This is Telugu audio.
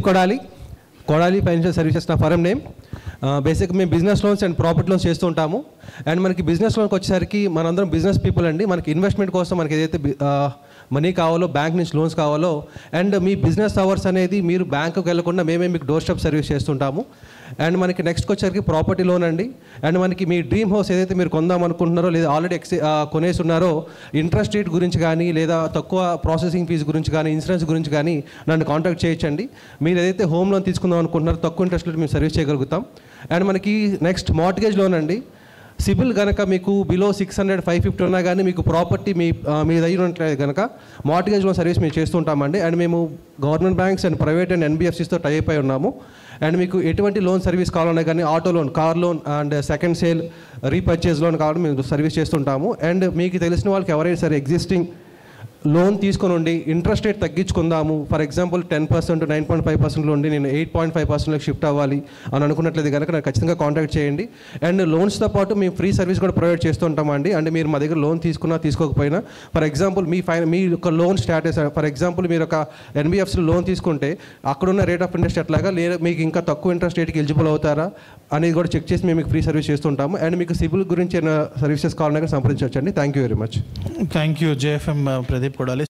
కొడాలి ఫైనాన్షియల్ సర్వీసెస్ నా ఫరం నేమ్. బేసిక్ మేము business loans and property loans చేస్తూ ఉంటాము. అండ్ మనకి బిజినెస్ లోన్కి వచ్చేసరికి మనందరం బిజినెస్ పీపుల్ అండి. మనకి ఇన్వెస్ట్మెంట్ కోసం మనకి ఏదైతే మనీ కావాలో, బ్యాంక్ నుంచి లోన్స్ కావాలో, అండ్ మీ బిజినెస్ అవర్స్ అనేది మీరు బ్యాంకుకి వెళ్ళకుండా మేమే మీకు డోర్ స్టెప్ సర్వీస్ చేస్తుంటాము. అండ్ మనకి నెక్స్ట్కి వచ్చేసరికి ప్రాపర్టీ లోన్ అండి. అండ్ మనకి మీ డ్రీమ్ హౌస్ ఏదైతే మీరు కొందాం అనుకుంటున్నారో లేదా ఆల్రెడీ కొనేసి ఉన్నారో, ఇంట్రెస్ట్ రేట్ గురించి కానీ లేదా తక్కువ ప్రాసెసింగ్ ఫీజు గురించి కానీ ఇన్సూరెన్స్ గురించి కానీ నన్ను కాంటాక్ట్ చేయొచ్చండి. మీరు ఏదైతే హోమ్ లోన్ తీసుకుందాం అనుకుంటున్నారో తక్కువ ఇంట్రెస్ట్ రేట్ మేము సర్వీస్ చేయగలుగుతాం. అండ్ మనకి నెక్స్ట్ మార్ట్గేజ్ లోన్ అండి. సిబిల్ కనుక మీకు బిలో 600, 550 ఉన్నా కానీ మీకు ప్రాపర్టీ మీ దగ్గర ఉన్నట్లయితే కనుక మార్ట్గేజ్ లోన్ సర్వీస్ మేము చేస్తుంటామండి. అండ్ మేము government banks and private and ఎన్బిఎఫ్సిస్తో టైప్ అయి ఉన్నాము. అండ్ మీకు ఎటువంటి లోన్ సర్వీస్ కావాలన్నా కానీ auto loan, car loan and second sale, repurchase loan కావాలని మేము సర్వీస్ చేస్తుంటాము. అండ్ మీకు తెలిసిన వాళ్ళకి ఎవరైనా సరే ఎగ్జిస్టింగ్ లోన్ తీసుకొని ఉండి ఇంట్రెస్ట్ రేట్ తగ్గించుకుందాము, ఫర్ ఎగ్జాంపుల్ 10% 9.5% ఉండి నేను 8.5%కి షిఫ్ట్ అవ్వాలి అని అనుకున్నట్లయితే కనుక నాకు ఖచ్చితంగా కాంటాక్ట్ చేయండి. అండ్ లోన్స్తో పాటు మేము ఫ్రీ సర్వీస్ కూడా ప్రొవైడ్ చేస్తూ ఉంటామండి. అంటే మీరు మా దగ్గర లోన్ తీసుకున్నా తీసుకోకపోయినా, ఫర్ ఎగ్జాంపుల్ మీ యొక్క లోన్ స్టాటస్, ఫర్ ఎగ్జాంపుల్ మీరు ఒక ఎన్బిఎఫ్సిలో లోన్ తీసుకుంటే అక్కడున్న రేట్ ఆఫ్ ఇంట్రెస్ట్ ఎట్లాగా, లేదా మీకు ఇంకా తక్కువ ఇంట్రెస్ట్ రేట్కి ఎలిజిబుల్ అవుతారా అనేది కూడా చెక్ చేసి మేము మీకు ఫ్రీ సర్వీస్ చేస్తుంటాము. అండ్ మీకు సిబిల్ గురించి సర్వీసెస్ కావాలన్నా సంప్రదించవచ్చండి. Thank you very much. Thank you JFM Pradeep Kodali.